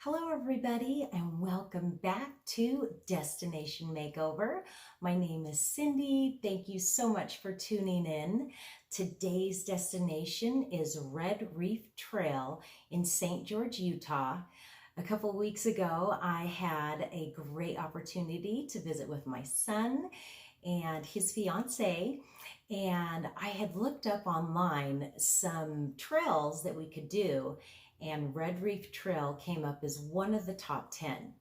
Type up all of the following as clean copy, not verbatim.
Hello everybody and welcome back to Destination Makeover. My name is Cindy. Thank you so much for tuning in. Today's destination is Red Reef Trail in St. George, Utah. A couple weeks ago, I had a great opportunity to visit with my son and his fiance, and I had looked up online some trails that we could do, and Red Reef Trail came up as one of the top 10.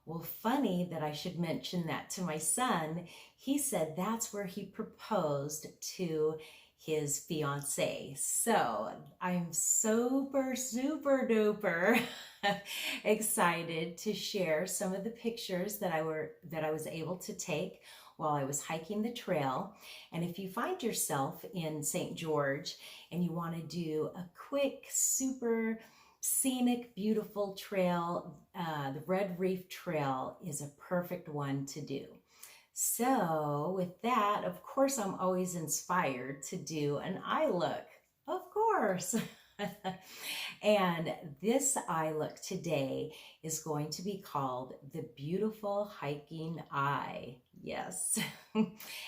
Well, funny that I should mention that to my son. He said that's where he proposed to his fiance. So I'm super duper excited to share some of the pictures that I was able to take while I was hiking the trail. And if you find yourself in St. George and you want to do a quick, super scenic, beautiful trail, the Red Reef Trail is a perfect one to do. So with that, of course, I'm always inspired to do an eye look, of course. And this eye look today is going to be called the Beautiful Hiking Eye. Yes. And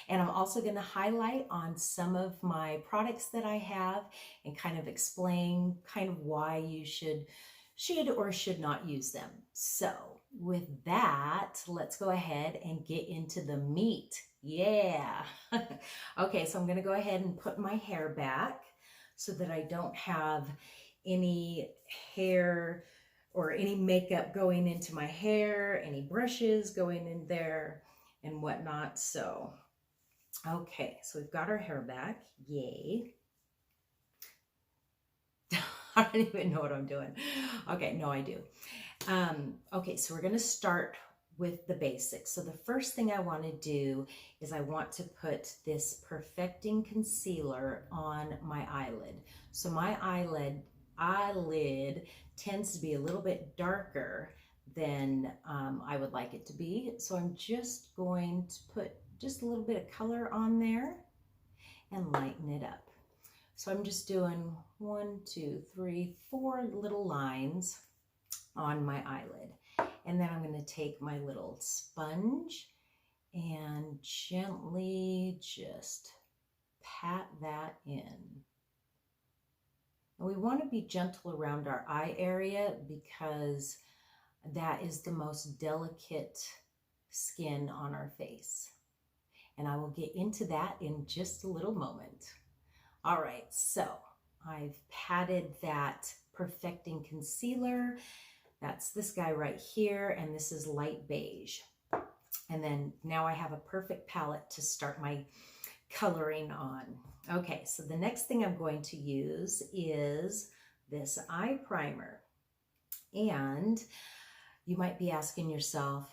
I'm also going to highlight on some of my products that I have and kind of explain kind of why you should or should not use them. So with that, let's go ahead and get into the meat. Yeah. Okay, so I'm going to go ahead and put my hair back so that I don't have any hair or any makeup going into my hair, any brushes going in there and whatnot. So, okay, so we've got our hair back. Yay. I don't even know what I'm doing. Okay, no, I do. Okay, so we're going to start with the basics. So the first thing I want to do is I want to put this perfecting concealer on my eyelid. So my eyelid tends to be a little bit darker than I would like it to be. So I'm just going to put just a little bit of color on there and lighten it up. So I'm just doing 1, 2, 3, 4 little lines on my eyelid. And then I'm going to take my little sponge and gently just pat that in. And we want to be gentle around our eye area because that is the most delicate skin on our face. And I will get into that in just a little moment. All right, so I've patted that perfecting concealer. That's this guy right here, and this is light beige. And then now I have a perfect palette to start my coloring on. Okay, so the next thing I'm going to use is this eye primer. And you might be asking yourself,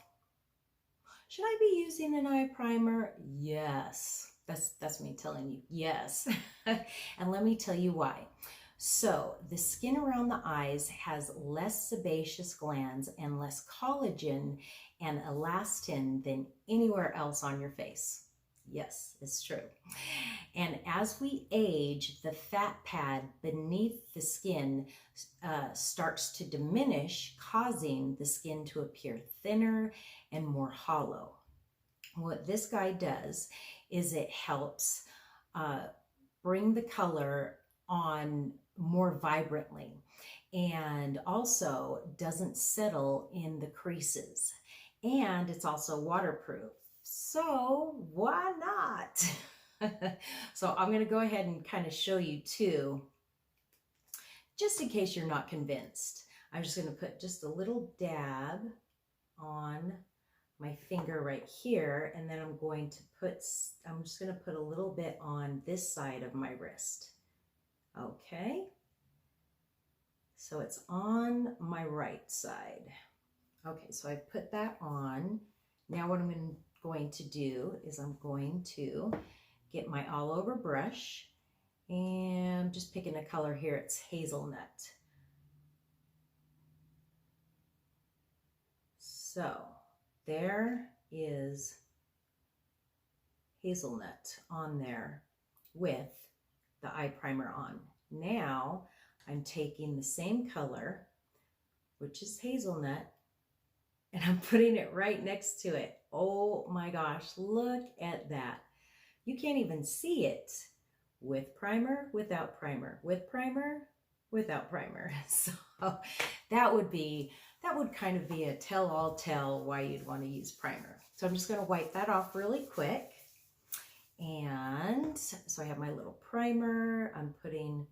should I be using an eye primer? Yes. That's me telling you yes. And let me tell you why. So the skin around the eyes has less sebaceous glands and less collagen and elastin than anywhere else on your face. Yes, it's true. And as we age, the fat pad beneath the skin starts to diminish, causing the skin to appear thinner and more hollow. What this guy does is it helps bring the color on more vibrantly and also doesn't settle in the creases. And it's also waterproof. So why not? So I'm going to go ahead and kind of show you too, just in case you're not convinced. I'm just going to put just a little dab on my finger right here, and then I'm just going to put a little bit on this side of my wrist. Okay, so it's on my right side. Okay, so I put that on. Now what I'm going to do is I'm going to get my all over brush, and I'm just picking a color here. It's hazelnut. So there is hazelnut on there with the eye primer on. Now I'm taking the same color, which is hazelnut, and I'm putting it right next to it. Oh my gosh, look at that. You can't even see it with primer, without primer, with primer, without primer. So that would kind of be a tell-all tell why you'd want to use primer. So I'm just going to wipe that off really quick. And so I have my little primer. I'm putting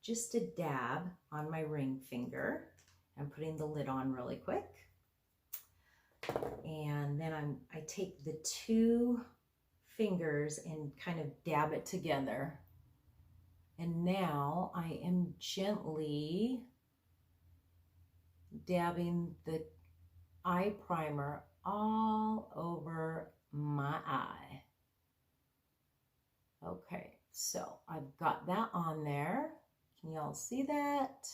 just a dab on my ring finger. I'm putting the lid on really quick. And then I take the two fingers and kind of dab it together. And now I am gently dabbing the eye primer all over my eye. Okay, so I've got that on there. Can y'all see that?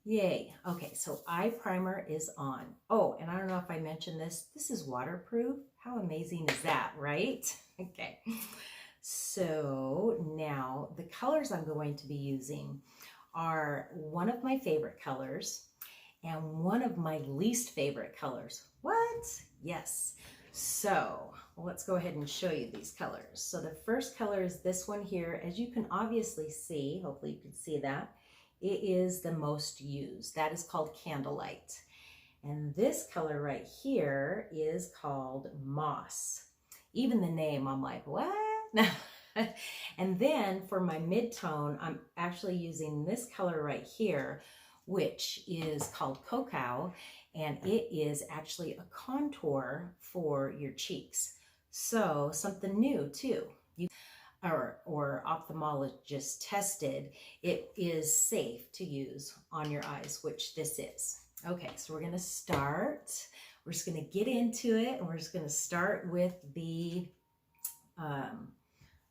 Yay. Okay, so eye primer is on. Oh, and I don't know if I mentioned this. This is waterproof. How amazing is that, right? Okay. So now the colors I'm going to be using are one of my favorite colors and one of my least favorite colors. What? Yes. So let's go ahead and show you these colors. So the first color is this one here. As you can obviously see, hopefully you can see that, it is the most used. That is called Candlelight. And this color right here is called Moss. Even the name, I'm like, what? And then for my midtone, I'm actually using this color right here, which is called Cocao, and it is actually a contour for your cheeks. So something new too. Or ophthalmologist tested, it is safe to use on your eyes, which this is. Okay, so we're gonna start. We're just gonna get into it, and we're just gonna start with the, I'm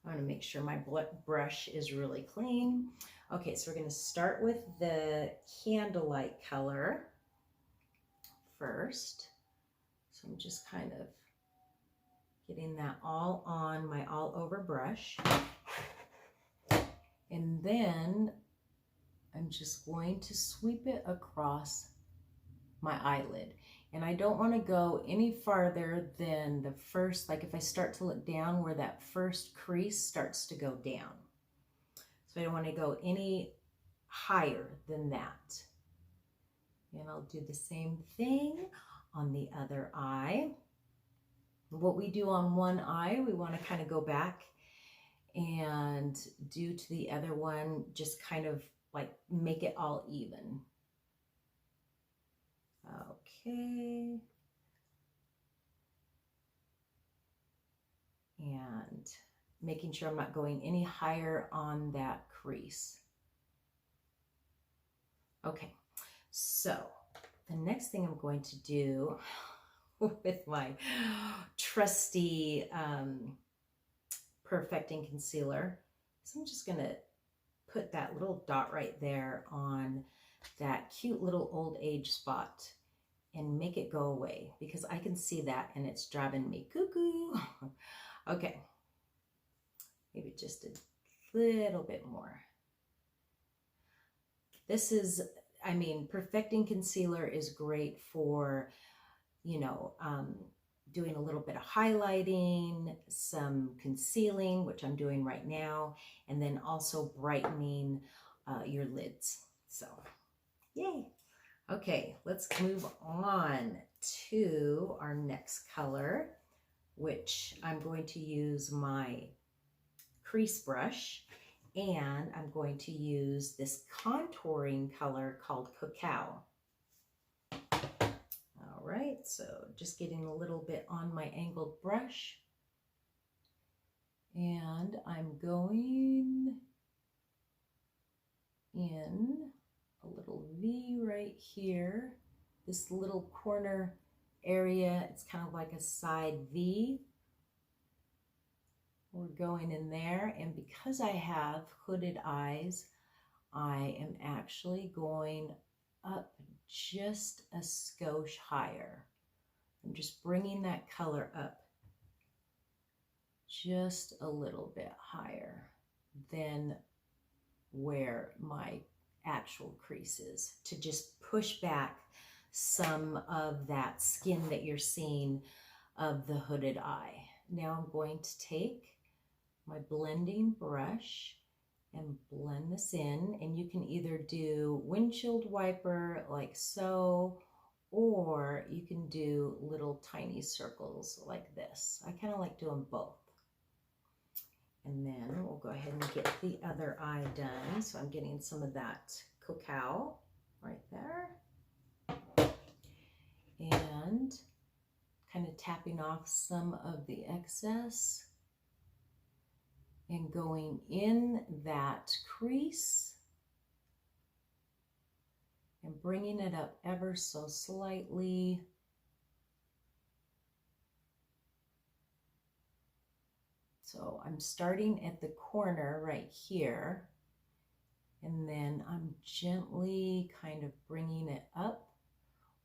gonna make sure my brush is really clean. Okay, so we're gonna start with the Candlelight color first. So I'm just kind of getting that all on my all over brush. And then I'm just going to sweep it across my eyelid. And I don't want to go any farther than the first, like if I start to look down where that first crease starts to go down. So I don't want to go any higher than that. And I'll do the same thing on the other eye. What we do on one eye, we want to kind of go back and do to the other one, just kind of like make it all even. Okay. And making sure I'm not going any higher on that crease. Okay, so the next thing I'm going to do with my trusty perfecting concealer is I'm just going to put that little dot right there on that cute little old age spot and make it go away, because I can see that and it's driving me cuckoo. Okay, maybe just a little bit more. This is, I mean, perfecting concealer is great for, you know, doing a little bit of highlighting, some concealing, which I'm doing right now, and then also brightening your lids. So, yay. Okay, let's move on to our next color, which I'm going to use my crease brush, and I'm going to use this contouring color called Cocao. All right, so just getting a little bit on my angled brush, and I'm going in a little V right here, this little corner area. It's kind of like a side V. We're going in there, and because I have hooded eyes, I am actually going up just a skosh higher. I'm just bringing that color up just a little bit higher than where my actual creases to just push back some of that skin that you're seeing of the hooded eye. Now I'm going to take my blending brush and blend this in, and you can either do windshield wiper like so, or you can do little tiny circles like this. I kind of like doing both. And then we'll go ahead and get the other eye done. So I'm getting some of that cacao right there. And kind of tapping off some of the excess and going in that crease and bringing it up ever so slightly. So I'm starting at the corner right here, and then I'm gently kind of bringing it up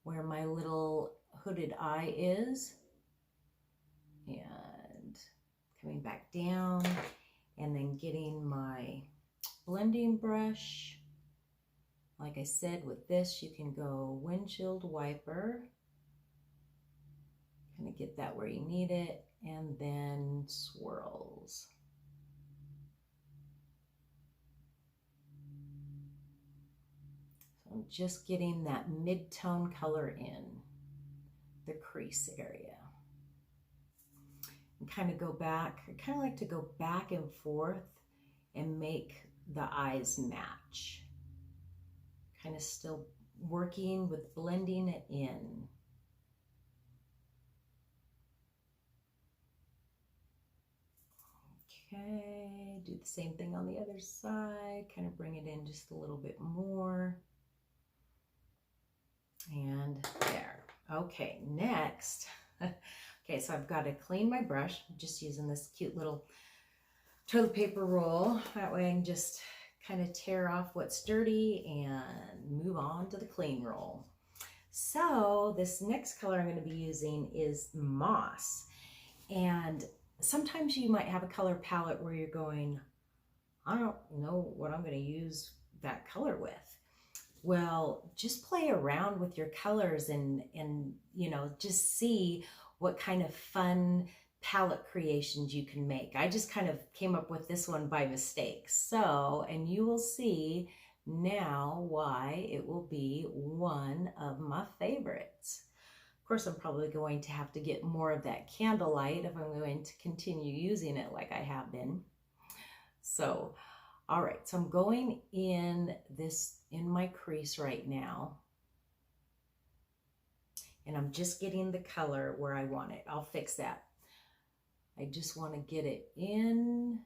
where my little hooded eye is, and coming back down, and then getting my blending brush. Like I said, with this you can go windshield wiper, kind of get that where you need it, and then swirls. So I'm just getting that mid-tone color in the crease area. And kind of go back, I kind of like to go back and forth and make the eyes match. Kind of still working with blending it in. Okay, do the same thing on the other side, kind of bring it in just a little bit more. And there. Okay, next. Okay, so I've got to clean my brush. I'm just using this cute little toilet paper roll. That way I can just kind of tear off what's dirty and move on to the clean roll. So this next color I'm going to be using is Moss. And sometimes you might have a color palette where you're going, I don't know what I'm going to use that color with. Well, just play around with your colors and you know, just see what kind of fun palette creations you can make. I just kind of came up with this one by mistake. So, and you will see now why it will be one of my favorites. Of course, I'm probably going to have to get more of that Candlelight if I'm going to continue using it like I have been. So, all right, so I'm going in my crease right now. And I'm just getting the color where I want it. I'll fix that. I just want to get it in.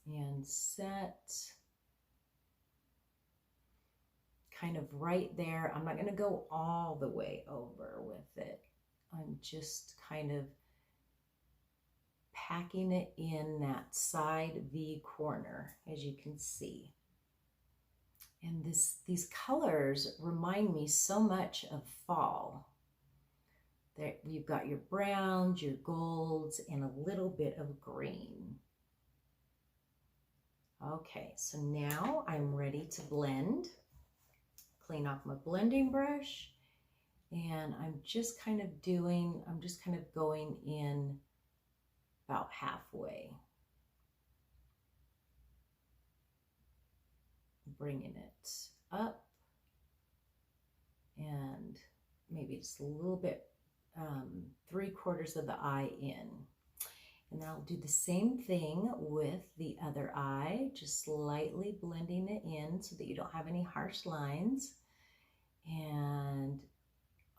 And set. Kind of right there. I'm not going to go all the way over with it. I'm just kind of packing it in that side V corner, as you can see. And these colors remind me so much of fall. There, you've got your browns, your golds, and a little bit of green. Okay, so now I'm ready to blend. Clean off my blending brush, and I'm just kind of going in about halfway. Bringing it up and maybe just a little bit, 3/4 of the eye in. And I'll do the same thing with the other eye, just slightly blending it in so that you don't have any harsh lines. And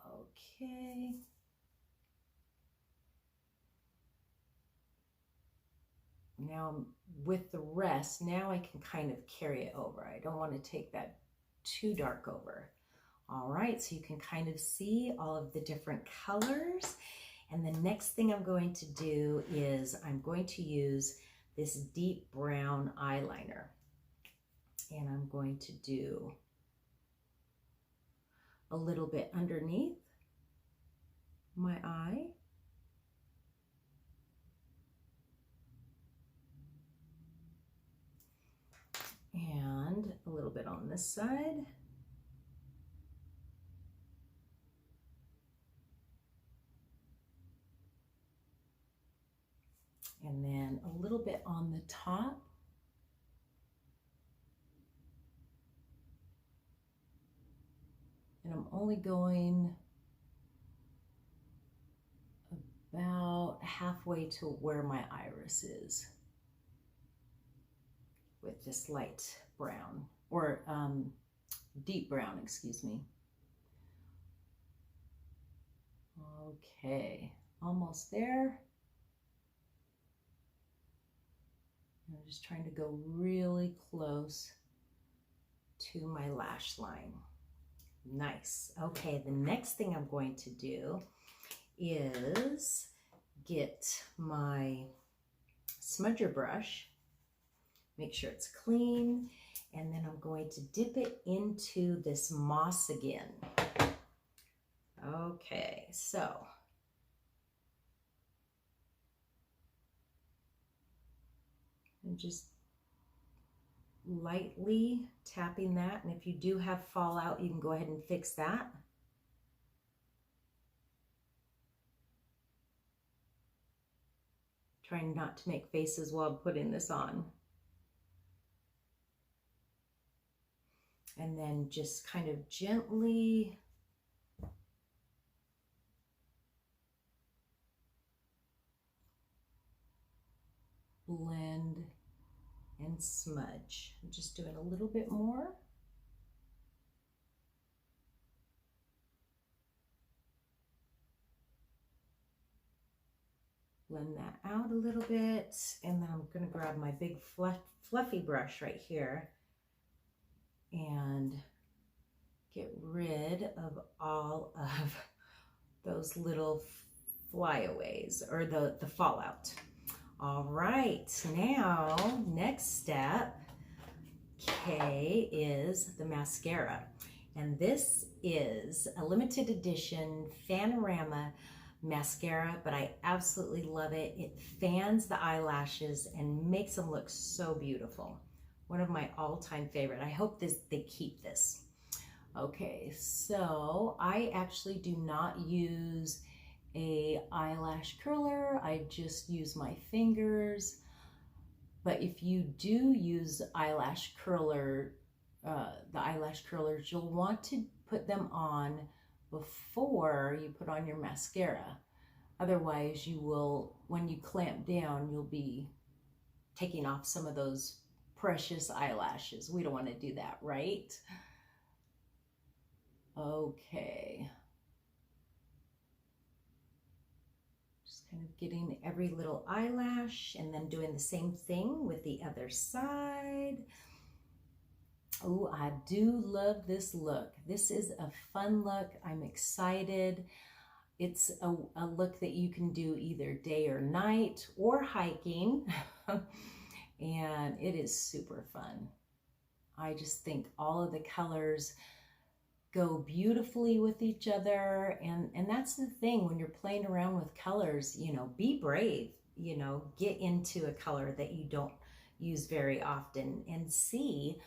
okay. Now with the rest, now I can kind of carry it over. I don't want to take that too dark over. All right, so you can kind of see all of the different colors. And the next thing I'm going to do is I'm going to use this deep brown eyeliner. And I'm going to do a little bit underneath my eye. on this side. And then a little bit on the top. And I'm only going about halfway to where my iris is with this light brown, or deep brown, excuse me. Okay, almost there. I'm just trying to go really close to my lash line. Nice. Okay, the next thing I'm going to do is get my smudger brush, make sure it's clean, and then I'm going to dip it into this moss again. Okay, so I'm just lightly tapping that, and if you do have fallout, you can go ahead and fix that. Trying not to make faces while I'm putting this on. And then just kind of gently blend and smudge. I'm just doing a little bit more. Blend that out a little bit, and then I'm going to grab my big fluffy brush right here and get rid of all of those little flyaways, or the fallout. All right, now next step, K, is the mascara. And this is a limited edition Fanorama mascara, but I absolutely love it. It fans the eyelashes and makes them look so beautiful. One of my all-time favorite. I hope they keep this. Okay, so I actually do not use a eyelash curler. I just use my fingers. But if you do use eyelash curler, the eyelash curlers, you'll want to put them on before you put on your mascara. Otherwise, you will, when you clamp down, you'll be taking off some of those precious eyelashes. We don't want to do that, right? Okay. Just kind of getting every little eyelash and then doing the same thing with the other side. Oh, I do love this look. This is a fun look. I'm excited. It's a look that you can do either day or night or hiking. And it is super fun. I just think all of the colors go beautifully with each other. And that's the thing when you're playing around with colors, you know, be brave, you know, get into a color that you don't use very often and see,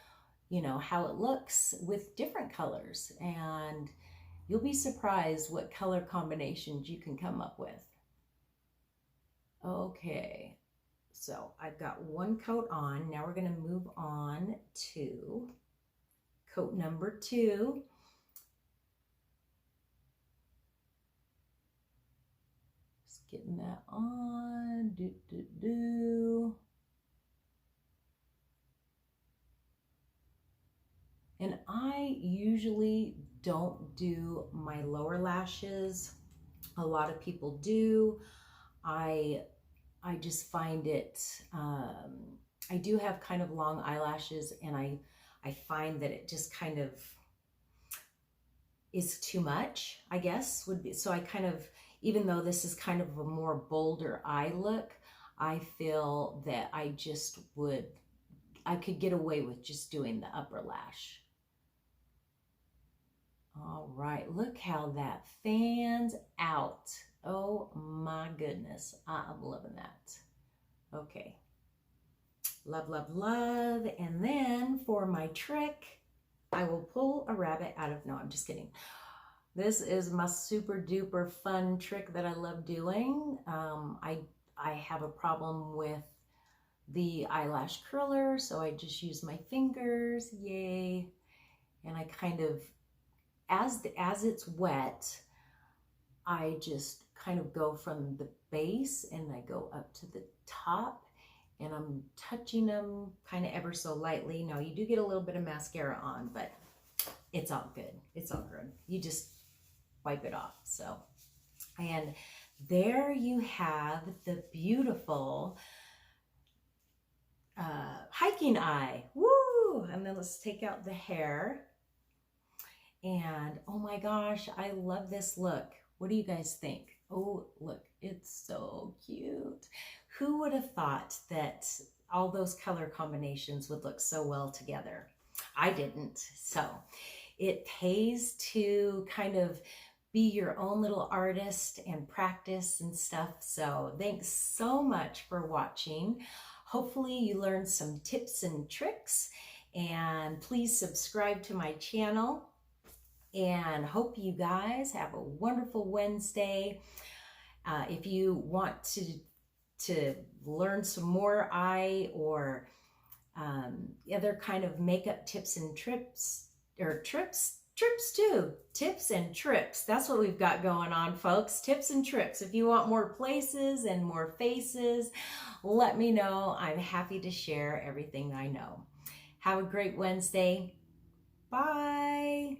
you know, how it looks with different colors, and you'll be surprised what color combinations you can come up with. Okay, so I've got one coat on. Now we're going to move on to coat number 2. Just getting that on. And I usually don't do my lower lashes. A lot of people do. I just find it, I do have kind of long eyelashes, and I find that it just kind of is too much, I guess, would be. So I kind of, even though this is kind of a more bolder eye look, I feel that I could get away with just doing the upper lash. All right, look how that fans out. Oh my goodness, I'm loving that. Okay, love, love, love. And then for my trick, I will pull a rabbit out of, no, I'm just kidding. This is my super duper fun trick that I love doing. I have a problem with the eyelash curler, so I just use my fingers, yay. And I kind of, as it's wet, I just kind of go from the base and I go up to the top, and I'm touching them kind of ever so lightly. Now you do get a little bit of mascara on, but it's all good. It's all good. You just wipe it off. So, and there you have the beautiful hiking eye. Woo! And then let's take out the hair. And oh my gosh, I love this look. What do you guys think? Oh, look, it's so cute. Who would have thought that all those color combinations would look so well together? I didn't. So it pays to kind of be your own little artist and practice and stuff. So thanks so much for watching. Hopefully you learned some tips and tricks, and please subscribe to my channel, and hope you guys have a wonderful Wednesday. If you want to learn some more eye or other kind of makeup tips and trips too. Tips and trips. That's what we've got going on, folks. Tips and trips. If you want more places and more faces, let me know. I'm happy to share everything I know. Have a great Wednesday. Bye.